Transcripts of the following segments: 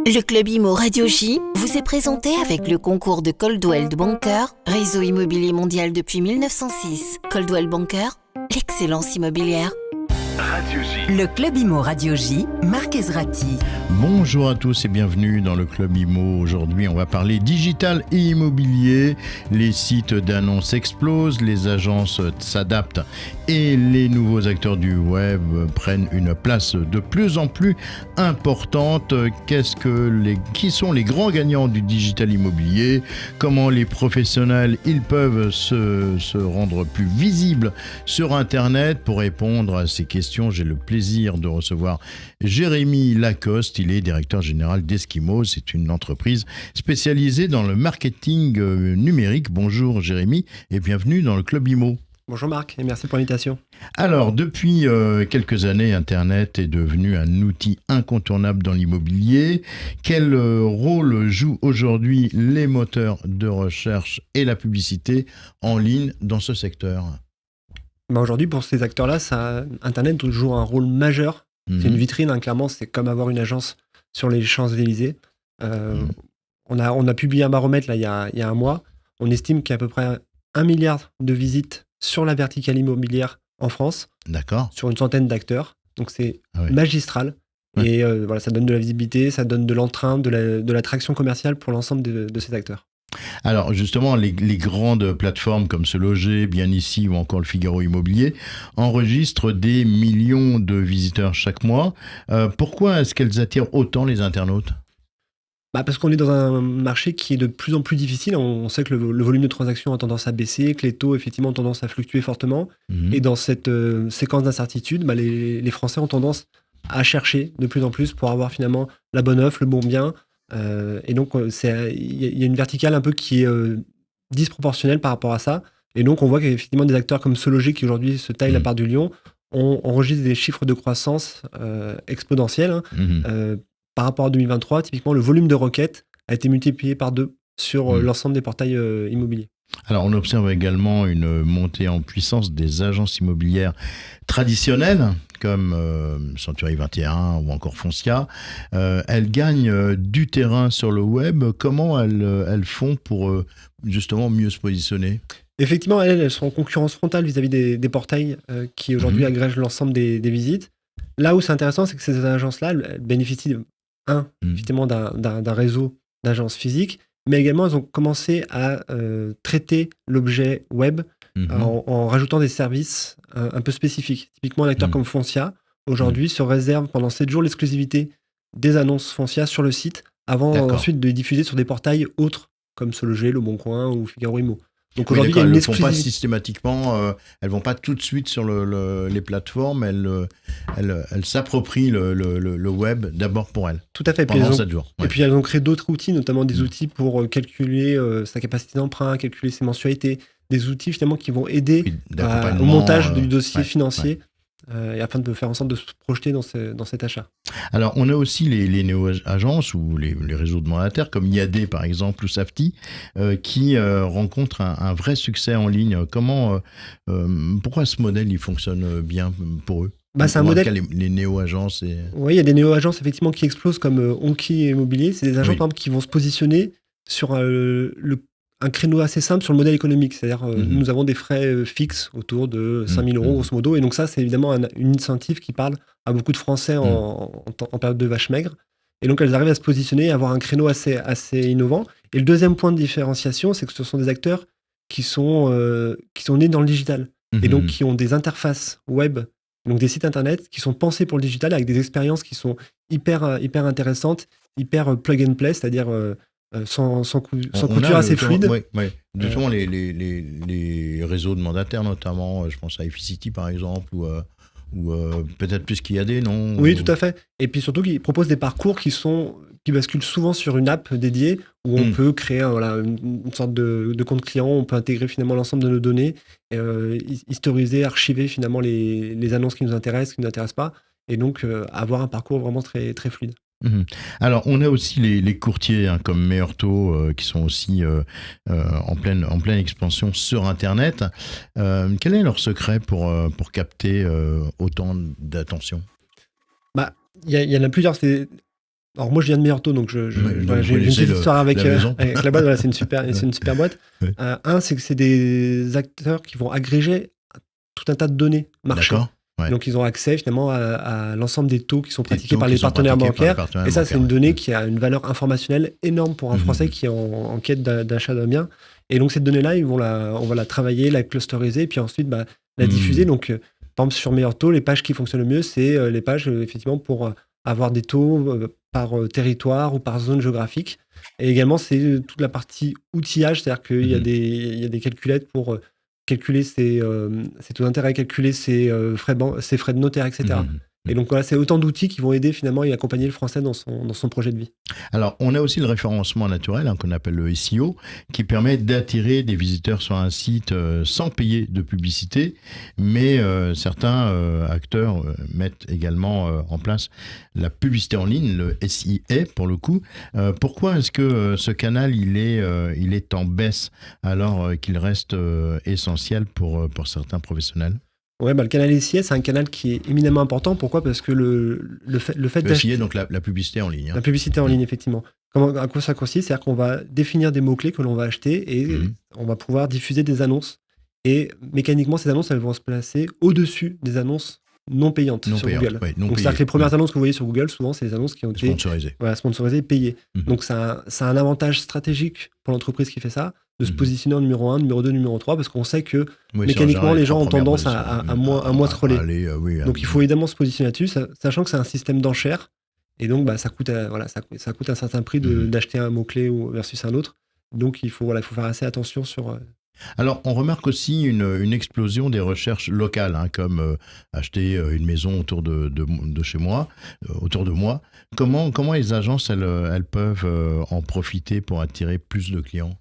Le Club Imo Radio J vous est présenté avec le concours de Coldwell Banker, réseau immobilier mondial depuis 1906. Coldwell Banker, l'excellence immobilière. Radio J. Le Club Imo Radio J, Marc Ezrati. Bonjour à tous et bienvenue dans le Club Imo. Aujourd'hui, on va parler digital et immobilier. Les sites d'annonces explosent, les agences s'adaptent et les nouveaux acteurs du web prennent une place de plus en plus importante. Qui sont les grands gagnants du digital immobilier? Comment les professionnels ils peuvent se rendre plus visibles sur Internet? Pour répondre à ces questions, j'ai le plaisir de recevoir Jérémy Lacoste. Il est directeur général d'Eskimo. C'est une entreprise spécialisée dans le marketing numérique. Bonjour Jérémy et bienvenue dans le Club Imo. Bonjour Marc et merci pour l'invitation. Alors, depuis quelques années, Internet est devenu un outil incontournable dans l'immobilier. Quel rôle jouent aujourd'hui les moteurs de recherche et la publicité en ligne dans ce secteur ? Aujourd'hui, pour ces acteurs-là, Internet joue un rôle majeur. C'est une vitrine, clairement, c'est comme avoir une agence sur les Champs-Élysées. On a publié un baromètre là, il y a un mois. On estime qu'il y a à peu près 1 milliard de visites sur la verticale immobilière en France. D'accord. Sur une centaine d'acteurs. Donc c'est oui. magistral. Ouais. Et voilà, ça donne de la visibilité, ça donne de l'entrain, de la traction commerciale pour l'ensemble de ces acteurs. Alors justement, les grandes plateformes comme Se Loger, Bien Ici ou encore le Figaro Immobilier enregistrent des millions de visiteurs chaque mois. Pourquoi est-ce qu'elles attirent autant les internautes ? Parce qu'on est dans un marché qui est de plus en plus difficile. On sait que le volume de transactions a tendance à baisser, que les taux effectivement ont tendance à fluctuer fortement. Et dans cette séquence d'incertitude, les Français ont tendance à chercher de plus en plus pour avoir finalement la bonne offre, le bon bien. Et donc, il y a une verticale un peu qui est disproportionnelle par rapport à ça. Et donc, on voit qu'effectivement, des acteurs comme Se Loger, qui aujourd'hui se taillent la part du lion, enregistrent des chiffres de croissance exponentiels. Par rapport à 2023, typiquement, le volume de requêtes a été multiplié par 2 sur l'ensemble des portails immobiliers. Alors, on observe également une montée en puissance des agences immobilières traditionnelles, comme Century 21 ou encore Foncia. Elles gagnent du terrain sur le web. Comment elles font pour justement mieux se positionner ? Effectivement, elles sont en concurrence frontale vis-à-vis des portails qui aujourd'hui agrègent l'ensemble des visites. Là où c'est intéressant, c'est que ces agences-là elles bénéficient effectivement d'un réseau d'agences physiques, mais également elles ont commencé à traiter l'objet web en rajoutant des services un peu spécifiques. Typiquement, un acteur comme Foncia, aujourd'hui, se réserve pendant 7 jours l'exclusivité des annonces Foncia sur le site, avant ensuite de les diffuser sur des portails autres, comme Se Loger, Le Bon Coin ou Figaro Immo. Donc aujourd'hui, il y a une elles ne font pas exclusivité. systématiquement, elles ne vont pas tout de suite sur les plateformes, elles s'approprient le web d'abord pour elles. Tout à fait. Pendant 7 jours. Ouais. Et puis elles ont créé d'autres outils, notamment des outils pour calculer sa capacité d'emprunt, calculer ses mensualités, des outils finalement qui vont aider au montage du dossier financier et afin de faire en sorte de se projeter dans cet achat. Alors, on a aussi les néo-agences ou les réseaux de mandataires comme IAD par exemple ou Safety qui rencontrent un vrai succès en ligne. Pourquoi ce modèle il fonctionne bien pour eux ? C'est un modèle. Les néo-agences. Oui, il y a des néo-agences effectivement qui explosent comme Onki Immobilier. C'est des agences par exemple qui vont se positionner sur un créneau assez simple sur le modèle économique. C'est-à-dire nous avons des frais fixes autour de 5 000 euros grosso modo. Et donc ça, c'est évidemment une incentive qui parle à beaucoup de Français en période de vache maigre. Et donc elles arrivent à se positionner, à avoir un créneau assez innovant. Et le deuxième point de différenciation, c'est que ce sont des acteurs qui sont nés dans le digital. Et donc qui ont des interfaces web, donc des sites internet qui sont pensés pour le digital avec des expériences qui sont hyper intéressantes, hyper plug and play, c'est-à-dire sans couture, assez fluide. Oui. Justement, les réseaux de mandataires, notamment, je pense à Efficity par exemple, ou peut-être plus qu'IAD, non ? Oui, tout à fait. Et puis surtout, ils proposent des parcours qui basculent souvent sur une app dédiée où on peut créer une sorte de compte client, on peut intégrer finalement l'ensemble de nos données, historiser, archiver finalement les annonces qui nous intéressent, qui ne nous intéressent pas, et donc avoir un parcours vraiment très, très fluide. Alors, on a aussi les courtiers comme Meurtho qui sont aussi en pleine expansion sur Internet. Quel est leur secret pour capter autant d'attention ? Il y en a plusieurs. Alors moi je viens de Meilleur Taux, donc j'ai une petite histoire avec la boîte. Voilà, c'est une super boîte. Oui. C'est que c'est des acteurs qui vont agréger tout un tas de données marché. D'accord. Ouais. Donc ils ont accès finalement à l'ensemble des taux qui sont pratiqués par les partenaires bancaires. Et ça, c'est une donnée qui a une valeur informationnelle énorme pour un Français qui est en quête d'achat d'un bien. Et donc cette donnée-là, on va la travailler, la clusteriser, et puis ensuite la diffuser. Donc par exemple sur Meilleur Taux, les pages qui fonctionnent le mieux, c'est les pages effectivement pour avoir des taux par territoire ou par zone géographique. Et également, c'est toute la partie outillage, c'est-à-dire qu'il y a des calculettes pour calculer ses taux d'intérêt, calculer ses frais de notaire, etc. Et donc voilà, c'est autant d'outils qui vont aider finalement et accompagner le Français dans son projet de vie. Alors, on a aussi le référencement naturel, qu'on appelle le SEO, qui permet d'attirer des visiteurs sur un site sans payer de publicité, mais certains acteurs mettent également en place la publicité en ligne, le SIA pour le coup. Pourquoi est-ce que ce canal il est en baisse alors qu'il reste essentiel pour certains professionnels? Ouais, le canal SIA, c'est un canal qui est éminemment important. Pourquoi ? Parce que le fait d'acheter... SIA, donc la publicité en ligne. La publicité en ligne, effectivement. À quoi ça consiste ? C'est-à-dire qu'on va définir des mots-clés que l'on va acheter et on va pouvoir diffuser des annonces. Et mécaniquement, ces annonces, elles vont se placer au-dessus des annonces non payantes sur Google. Ouais, donc, c'est-à-dire que les premières annonces que vous voyez sur Google, souvent, c'est des annonces qui ont été sponsorisées et payées. Donc, ça a un avantage stratégique pour l'entreprise qui fait ça, de se positionner en numéro 1, numéro 2, numéro 3, parce qu'on sait que mécaniquement, les gens ont tendance à moins scroller. Donc, il faut évidemment se positionner là-dessus, sachant que c'est un système d'enchères. Et donc, ça coûte un certain prix d'acheter un mot-clé versus un autre. Donc, il faut faire assez attention sur... Alors, on remarque aussi une explosion des recherches locales, comme acheter une maison autour de chez moi, autour de moi. Comment les agences, elles peuvent en profiter pour attirer plus de clients ?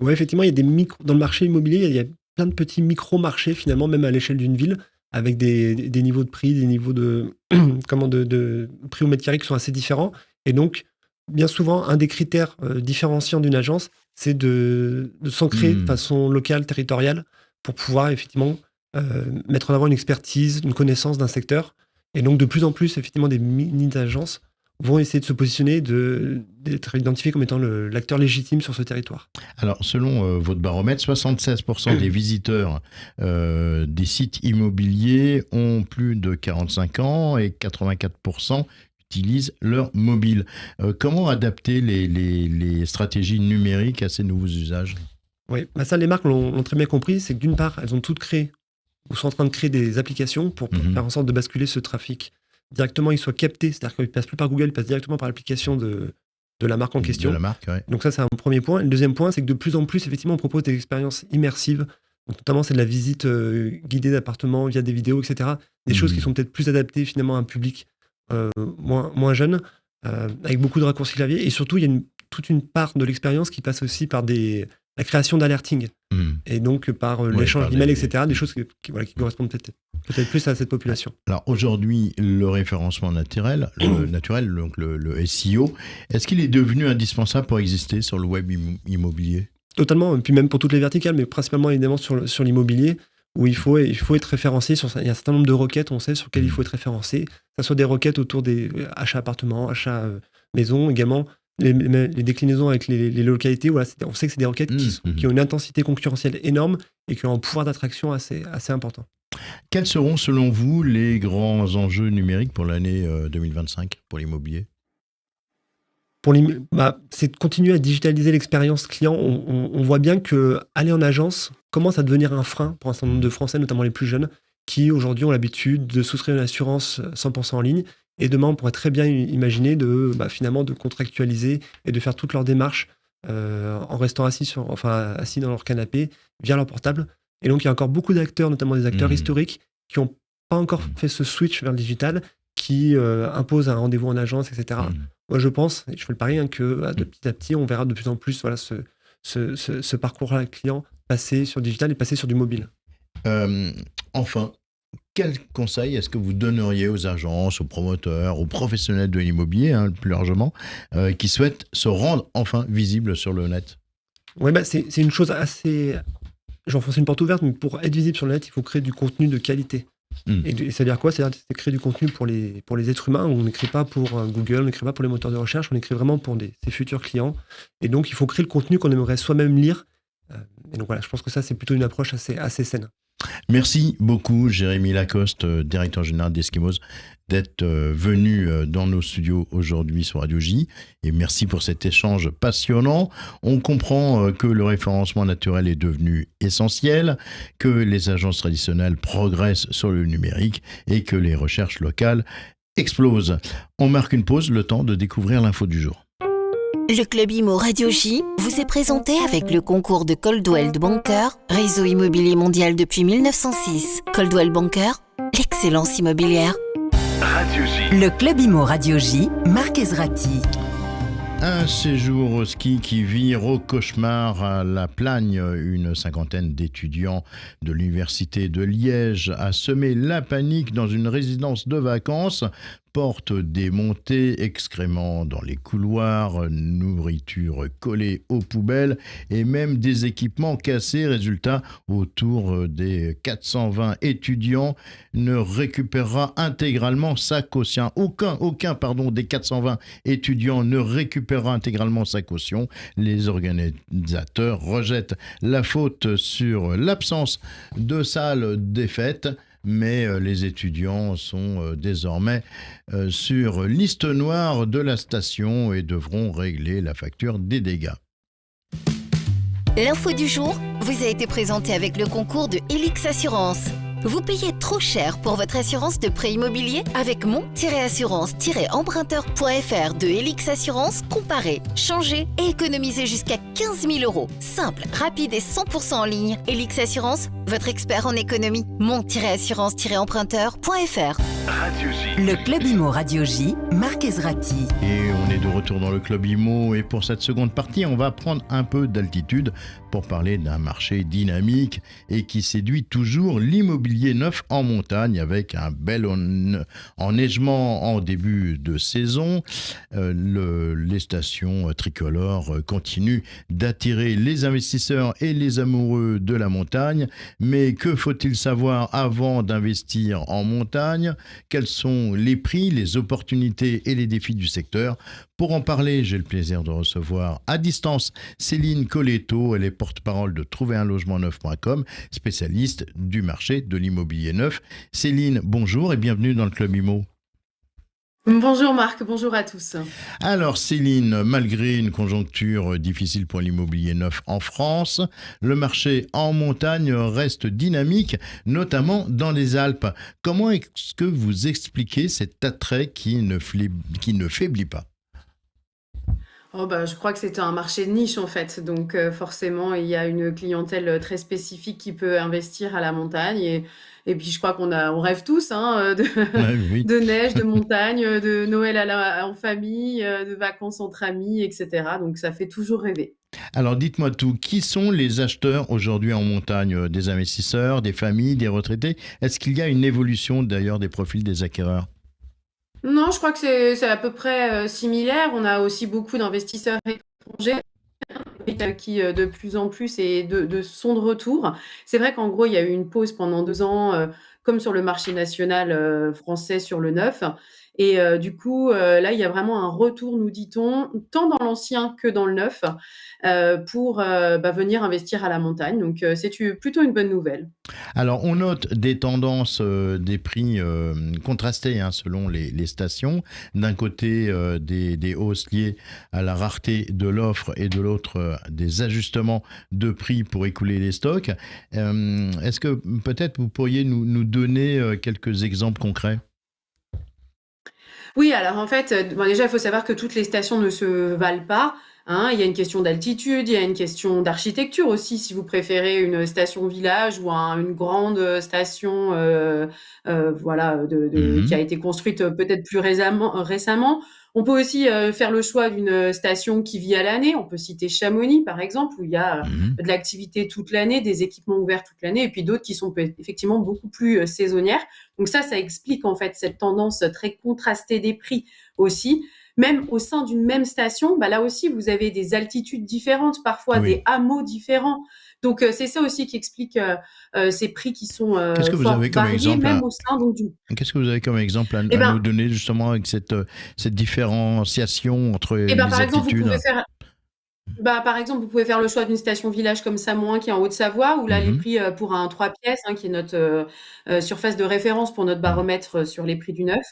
Oui, effectivement, il y a dans le marché immobilier, il y a plein de petits micro-marchés, finalement, même à l'échelle d'une ville, avec des niveaux de prix, des niveaux de prix au mètre carré qui sont assez différents. Et donc, bien souvent, un des critères différenciants d'une agence, c'est de s'ancrer de façon locale, territoriale, pour pouvoir effectivement mettre en avant une expertise, une connaissance d'un secteur. Et donc, de plus en plus, effectivement, des mini-agences vont essayer de se positionner, d'être identifiés comme étant l'acteur légitime sur ce territoire. Alors, selon votre baromètre, 76% des visiteurs des sites immobiliers ont plus de 45 ans et 84% utilisent leur mobile. Comment adapter les stratégies numériques à ces nouveaux usages ? Oui, ça, les marques l'ont très bien compris. C'est que d'une part, elles ont toutes créé, ou sont en train de créer des applications pour faire en sorte de basculer ce trafic directement, il soit capté, c'est-à-dire qu'il ne passe plus par Google, il passe directement par l'application de la marque en question. De la marque, ouais. Donc ça, c'est un premier point. Et le deuxième point, c'est que de plus en plus, effectivement, on propose des expériences immersives. Donc, notamment, c'est de la visite guidée d'appartements via des vidéos, etc. Des choses qui sont peut-être plus adaptées finalement à un public moins jeune, avec beaucoup de raccourcis clavier. Et surtout, il y a toute une part de l'expérience qui passe aussi par la création d'alerting. Et donc par l'échange d'emails, etc. Des choses qui correspondent peut-être plus à cette population. Alors aujourd'hui, le référencement naturel, donc le SEO, est-ce qu'il est devenu indispensable pour exister sur le web immobilier ? Totalement, et puis même pour toutes les verticales, mais principalement évidemment sur l'immobilier, où il faut être référencé. Il y a un certain nombre de requêtes, on sait, sur lesquelles il faut être référencé. Que ce soit des requêtes autour des achats appartements, achats maisons, également les déclinaisons avec les localités. Voilà, on sait que c'est des requêtes qui ont une intensité concurrentielle énorme et qui ont un pouvoir d'attraction assez important. Quels seront, selon vous, les grands enjeux numériques pour l'année 2025 pour l'immobilier ? C'est de continuer à digitaliser l'expérience client. On voit bien qu'aller en agence commence à devenir un frein pour un certain nombre de Français, notamment les plus jeunes, qui aujourd'hui ont l'habitude de souscrire une assurance 100% en ligne. Et demain, on pourrait très bien imaginer finalement de contractualiser et de faire toutes leurs démarches en restant assis dans leur canapé, via leur portable. Et donc, il y a encore beaucoup d'acteurs, notamment des acteurs historiques, qui n'ont pas encore fait ce switch vers le digital, qui imposent un rendez-vous en agence, etc. Moi, je pense, et je fais le pari, que de petit à petit, on verra de plus en plus ce parcours-là client passer sur le digital et passer sur du mobile. Enfin, quel conseil est-ce que vous donneriez aux agences, aux promoteurs, aux professionnels de l'immobilier, plus largement, qui souhaitent se rendre enfin visibles sur le net ? Oui, c'est une chose assez... J'enfonce une porte ouverte, mais pour être visible sur le net, il faut créer du contenu de qualité. Et ça veut dire quoi? C'est-à-dire créer du contenu pour les êtres humains. On n'écrit pas pour Google, on n'écrit pas pour les moteurs de recherche, on écrit vraiment pour ses futurs clients. Et donc, il faut créer le contenu qu'on aimerait soi-même lire. Et donc voilà, je pense que ça, c'est plutôt une approche assez saine. Merci beaucoup, Jérémy Lacoste, directeur général d'Eskimos, d'être venu dans nos studios aujourd'hui sur Radio J. Et merci pour cet échange passionnant. On comprend que le référencement naturel est devenu essentiel, que les agences traditionnelles progressent sur le numérique et que les recherches locales explosent. On marque une pause, le temps de découvrir l'info du jour. Le Club Imo Radio J vous est présenté avec le concours de Coldwell Banker, réseau immobilier mondial depuis 1906. Coldwell Banker, l'excellence immobilière. Radio J. Le Club Imo Radio J, Marc Ezrati. Un séjour au ski qui vire au cauchemar à La Plagne. Une cinquantaine d'étudiants de l'université de Liège a semé la panique dans une résidence de vacances. Portes démontées, excréments dans les couloirs, nourriture collée aux poubelles et même des équipements cassés. Résultat, autour des 420 étudiants ne récupérera intégralement sa caution. Aucun des 420 étudiants ne récupérera intégralement sa caution. Les organisateurs rejettent la faute sur l'absence de salles des fêtes. Mais les étudiants sont désormais sur liste noire de la station et devront régler la facture des dégâts. L'info du jour vous a été présentée avec le concours de Helix Assurance. Vous payez trop cher pour votre assurance de prêt immobilier? Avec mon-assurance-emprunteur.fr de Helix Assurance, comparez, changez et économisez jusqu'à 15 000 €. Simple, rapide et 100% en ligne. Helix Assurance, votre expert en économie. mon-assurance-emprunteur.fr. Radio J. Le Club Imo Radio J, Marc Ezrati. Et on est de retour dans le Club Imo. Et pour cette seconde partie, on va prendre un peu d'altitude pour parler d'un marché dynamique et qui séduit toujours l'immobilier neuf en montagne avec un bel enneigement en début de saison. Les stations tricolores continuent d'attirer les investisseurs et les amoureux de la montagne. Mais que faut-il savoir avant d'investir en montagne? Quels sont les prix, les opportunités et les défis du secteur? Pour en parler, j'ai le plaisir de recevoir à distance Céline Colletto. Elle est porte-parole de trouverunlogement-neuf.com, spécialiste du marché de l'immobilier neuf. Céline, bonjour et bienvenue dans le Club Imo. Bonjour Marc, bonjour à tous. Alors Céline, malgré une conjoncture difficile pour l'immobilier neuf en France, le marché en montagne reste dynamique, notamment dans les Alpes. Comment est-ce que vous expliquez cet attrait qui ne faiblit pas ? Je crois que c'est un marché de niche en fait, donc forcément il y a une clientèle très spécifique qui peut investir à la montagne et puis je crois on rêve tous de neige, de montagne, de Noël en famille, de vacances entre amis, etc. Donc ça fait toujours rêver. Alors dites-moi tout, qui sont les acheteurs aujourd'hui en montagne? Des investisseurs, des familles, des retraités? Est-ce qu'il y a une évolution d'ailleurs des profils des acquéreurs? Non, je crois que c'est à peu près similaire. On a aussi beaucoup d'investisseurs étrangers qui de plus en plus sont de retour. C'est vrai qu'en gros, il y a eu une pause pendant 2 ans, comme sur le marché national français sur le neuf. Et du coup, là, il y a vraiment un retour, nous dit-on, tant dans l'ancien que dans le neuf, pour venir investir à la montagne. Donc, c'est plutôt une bonne nouvelle. Alors, on note des tendances, des prix contrastés selon les stations. D'un côté, des hausses liées à la rareté de l'offre et de l'autre, des ajustements de prix pour écouler les stocks. Est-ce que peut-être vous pourriez nous donner quelques exemples concrets ? Oui, alors en fait, déjà, il faut savoir que toutes les stations ne se valent pas. Il y a une question d'altitude, il y a une question d'architecture aussi, si vous préférez une station village ou une grande station qui a été construite peut-être plus récemment. On peut aussi faire le choix d'une station qui vit à l'année. On peut citer Chamonix, par exemple, où il y a de l'activité toute l'année, des équipements ouverts toute l'année, et puis d'autres qui sont effectivement beaucoup plus saisonnières. Donc ça explique en fait cette tendance très contrastée des prix aussi. Même au sein d'une même station, là aussi, vous avez des altitudes différentes, parfois Oui. des hameaux différents. Donc, c'est ça aussi qui explique ces prix qui sont Qu'est-ce que vous fort avez comme variés, exemple même au sein donc, du... Qu'est-ce que vous avez comme exemple à Eh ben, nous donner justement avec cette différenciation entre eh les ben, par exemple, altitudes? Par exemple, vous pouvez faire le choix d'une station village comme Samoin qui est en Haute-Savoie, où là, les Mhm. prix pour un 3 pièces, qui est notre surface de référence pour notre baromètre sur les prix du neuf,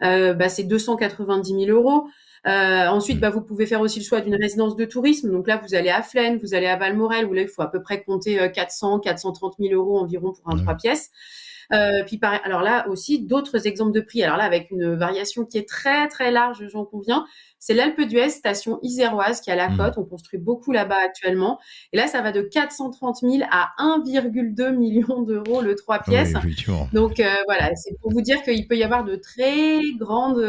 c'est 290 000 euros. Ensuite, vous pouvez faire aussi le choix d'une résidence de tourisme. Donc là, vous allez à Flaine, vous allez à Valmorel, où là, il faut à peu près compter 430 000 euros environ pour un 3 pièces. Alors là aussi, d'autres exemples de prix. Alors là, avec une variation qui est très très large, j'en conviens. C'est l'Alpe d'Huez, station iséroise qui est à la côte. On construit beaucoup là-bas actuellement. Et là, ça va de 430 000 à 1,2 million d'euros le 3 pièces. Oui, effectivement. Donc voilà, c'est pour vous dire qu'il peut y avoir de très grandes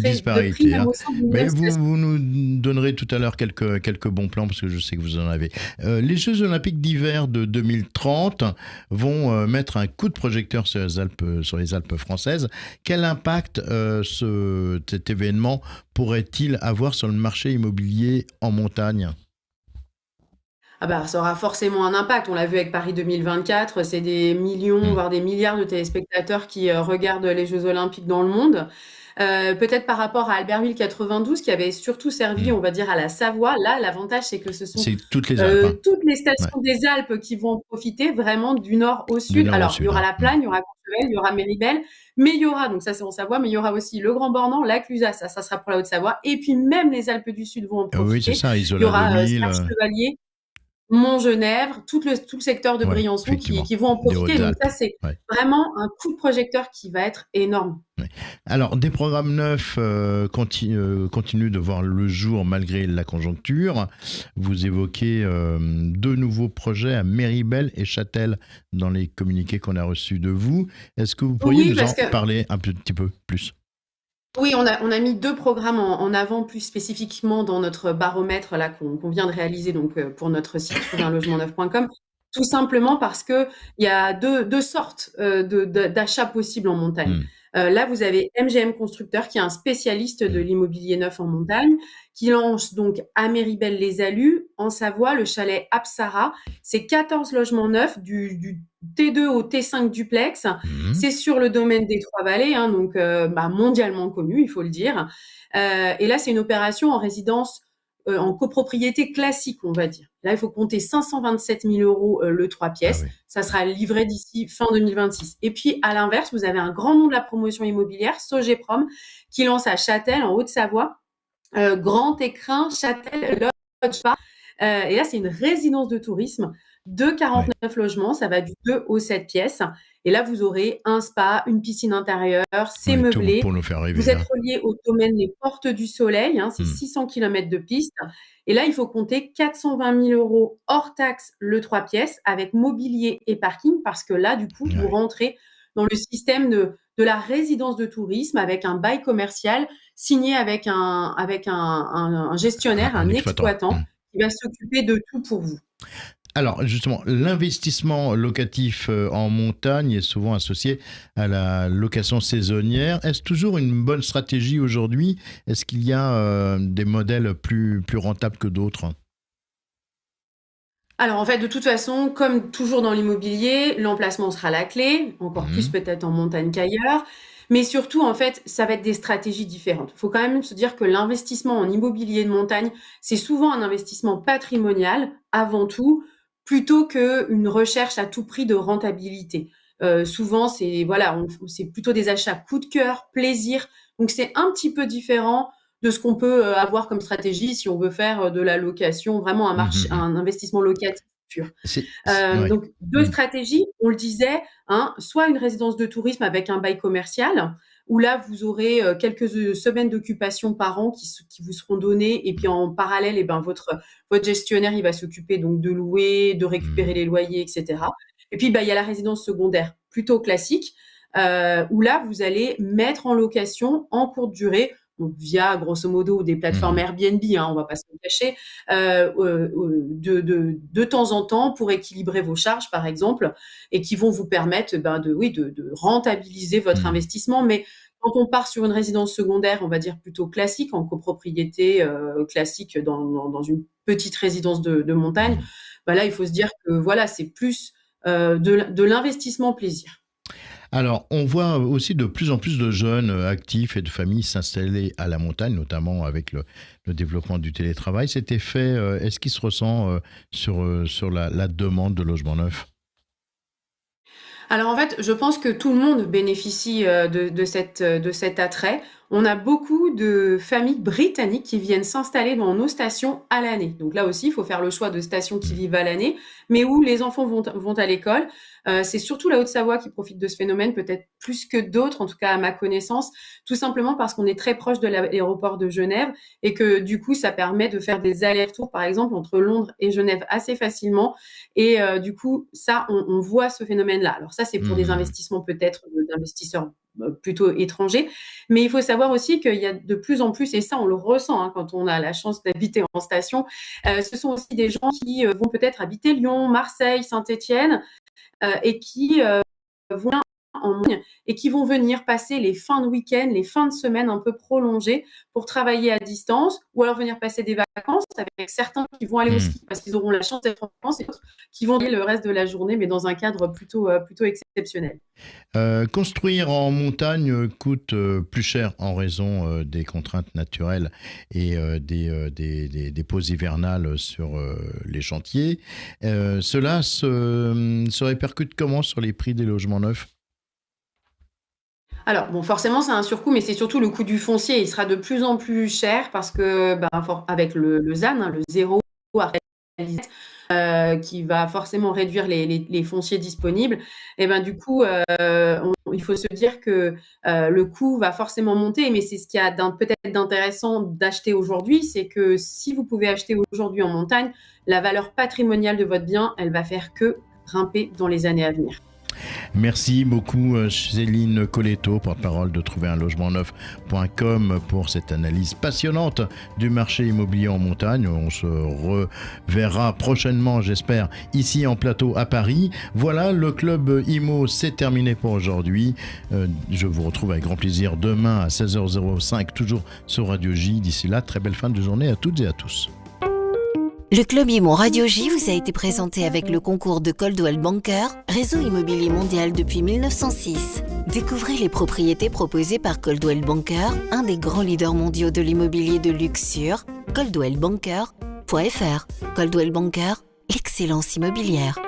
disparités. de prix même au sein d'une Mais même station. vous nous donnerez tout à l'heure quelques bons plans parce que je sais que vous en avez. Les Jeux Olympiques d'hiver de 2030 vont mettre un coup de projecteur sur les Alpes françaises. Quel impact cet événement pourrait-il avoir sur le marché immobilier en montagne ? Ça aura forcément un impact. On l'a vu avec Paris 2024, c'est des millions, voire des milliards de téléspectateurs qui regardent les Jeux Olympiques dans le monde. Peut-être par rapport à Albertville 92, qui avait surtout servi, on va dire, à la Savoie. Là, l'avantage, c'est que ce sont c'est toutes les Alpes. toutes les stations des Alpes qui vont en profiter vraiment du nord au sud. Alors, il y aura la Plagne, il y aura Courchevel, il y aura Méribel, mais il y aura, donc ça c'est en Savoie, mais il y aura aussi le Grand Bornand, la Clusaz, ça sera pour la Haute-Savoie, et puis même les Alpes du Sud vont en profiter. Oui, c'est ça, Il y aura Isola 2000. Serre-Chevalier, Mont-Genèvre, tout le secteur de Briançon qui vont en profiter. Donc ça, c'est vraiment un coup de projecteur qui va être énorme. Ouais. Alors, des programmes neufs continuent de voir le jour malgré la conjoncture. Vous évoquez deux nouveaux projets à Méribel et Châtel dans les communiqués qu'on a reçus de vous. Est-ce que vous pourriez nous en parler un petit peu plus ? Oui, on a mis deux programmes en avant plus spécifiquement dans notre baromètre là qu'on vient de réaliser donc pour notre site trouverunlogement-neuf.com, tout simplement parce que il y a deux sortes d'achats possibles en montagne. Là, vous avez MGM Constructeur qui est un spécialiste de l'immobilier neuf en montagne, qui lance donc à Méribel-les-Alus, en Savoie, le chalet Apsara. C'est 14 logements neufs du T2 au T5 duplex. C'est sur le domaine des Trois-Vallées, donc mondialement connu, il faut le dire. Et là, c'est une opération en résidence en copropriété classique, on va dire. Là, il faut compter 527 000 euros le 3 pièces. Ça sera livré d'ici fin 2026. Et puis, à l'inverse, vous avez un grand nom de la promotion immobilière, Sogeprom, qui lance à Châtel, en Haute-Savoie, Grand Écrin, Châtel, Lodge Spa. Et là, c'est une résidence de tourisme de 49 logements. Ça va du 2 au 7 pièces. Et là, vous aurez un spa, une piscine intérieure, c'est meublé. Pour nous faire rêver, vous êtes relié au domaine Les Portes du Soleil, c'est 600 km de piste. Et là, il faut compter 420 000 euros hors taxe le 3 pièces avec mobilier et parking parce que là, du coup, vous rentrez dans le système de la résidence de tourisme avec un bail commercial signé avec un gestionnaire, un exploitant qui va s'occuper de tout pour vous. Alors justement, l'investissement locatif en montagne est souvent associé à la location saisonnière. Est-ce toujours une bonne stratégie aujourd'hui ? Est-ce qu'il y a des modèles plus rentables que d'autres ? Alors en fait, de toute façon, comme toujours dans l'immobilier, l'emplacement sera la clé, encore plus peut-être en montagne qu'ailleurs. Mais surtout, en fait, ça va être des stratégies différentes. Il faut quand même se dire que l'investissement en immobilier de montagne, c'est souvent un investissement patrimonial avant tout, plutôt qu'une recherche à tout prix de rentabilité. Souvent, c'est plutôt des achats coup de cœur, plaisir. Donc, c'est un petit peu différent de ce qu'on peut avoir comme stratégie si on veut faire de la location, vraiment un investissement locatif pur. Donc, deux stratégies, on le disait, soit une résidence de tourisme avec un bail commercial, où là, vous aurez quelques semaines d'occupation par an qui vous seront données, et puis en parallèle, votre gestionnaire, il va s'occuper donc de louer, de récupérer les loyers, etc. Et puis, il y a la résidence secondaire, plutôt classique, où là, vous allez mettre en location en courte durée, donc via grosso modo des plateformes Airbnb, on va pas se le cacher, de temps en temps pour équilibrer vos charges, par exemple, et qui vont vous permettre de rentabiliser votre investissement, mais Quand on part sur une résidence secondaire, on va dire plutôt classique, en copropriété classique dans une petite résidence de montagne, bah là, il faut se dire que voilà, c'est plus de l'investissement plaisir. Alors, on voit aussi de plus en plus de jeunes actifs et de familles s'installer à la montagne, notamment avec le développement du télétravail. Cet effet, est-ce qu'il se ressent sur la demande de logements neufs ? Alors en fait, je pense que tout le monde bénéficie de cet attrait. On a beaucoup de familles britanniques qui viennent s'installer dans nos stations à l'année. Donc là aussi, il faut faire le choix de stations qui vivent à l'année, mais où les enfants vont à l'école. C'est surtout la Haute-Savoie qui profite de ce phénomène, peut-être plus que d'autres, en tout cas à ma connaissance, tout simplement parce qu'on est très proche de l'aéroport de Genève et que du coup, ça permet de faire des allers-retours, par exemple, entre Londres et Genève assez facilement. Et du coup, ça, on voit ce phénomène-là. Alors ça, c'est pour des investissements peut-être d'investisseurs plutôt étrangers. Mais il faut savoir aussi qu'il y a de plus en plus, et ça on le ressent quand on a la chance d'habiter en station, ce sont aussi des gens qui vont peut-être habiter Lyon, Marseille, Saint-Étienne et qui vont en montagne et qui vont venir passer les fins de week-end, les fins de semaine un peu prolongées pour travailler à distance ou alors venir passer des vacances avec certains qui vont aller au ski parce qu'ils auront la chance d'être en France et d'autres qui vont aller le reste de la journée mais dans un cadre plutôt exceptionnel. Construire en montagne coûte plus cher en raison des contraintes naturelles et des pauses hivernales sur les chantiers. Cela se répercute comment sur les prix des logements neufs ? Alors, bon, forcément, c'est un surcoût, mais c'est surtout le coût du foncier. Il sera de plus en plus cher parce que, avec le ZAN, le zéro artificialisation nette, qui va forcément réduire les fonciers disponibles. Et ben, du coup, il faut se dire que le coût va forcément monter, mais c'est ce qu'il y a peut-être d'intéressant d'acheter aujourd'hui, c'est que si vous pouvez acheter aujourd'hui en montagne, la valeur patrimoniale de votre bien, elle va faire que grimper dans les années à venir. Merci beaucoup Céline Colletto, porte-parole de trouverunlogement-neuf.com pour cette analyse passionnante du marché immobilier en montagne. On se reverra prochainement, j'espère, ici en plateau à Paris. Voilà, le Club Imo, c'est terminé pour aujourd'hui. Je vous retrouve avec grand plaisir demain à 16h05, toujours sur Radio J. D'ici là, très belle fin de journée à toutes et à tous. Le Club Imo Radio J vous a été présenté avec le concours de Coldwell Banker, réseau immobilier mondial depuis 1906. Découvrez les propriétés proposées par Coldwell Banker, un des grands leaders mondiaux de l'immobilier de luxe sur coldwellbanker.fr. Coldwell Banker, l'excellence immobilière.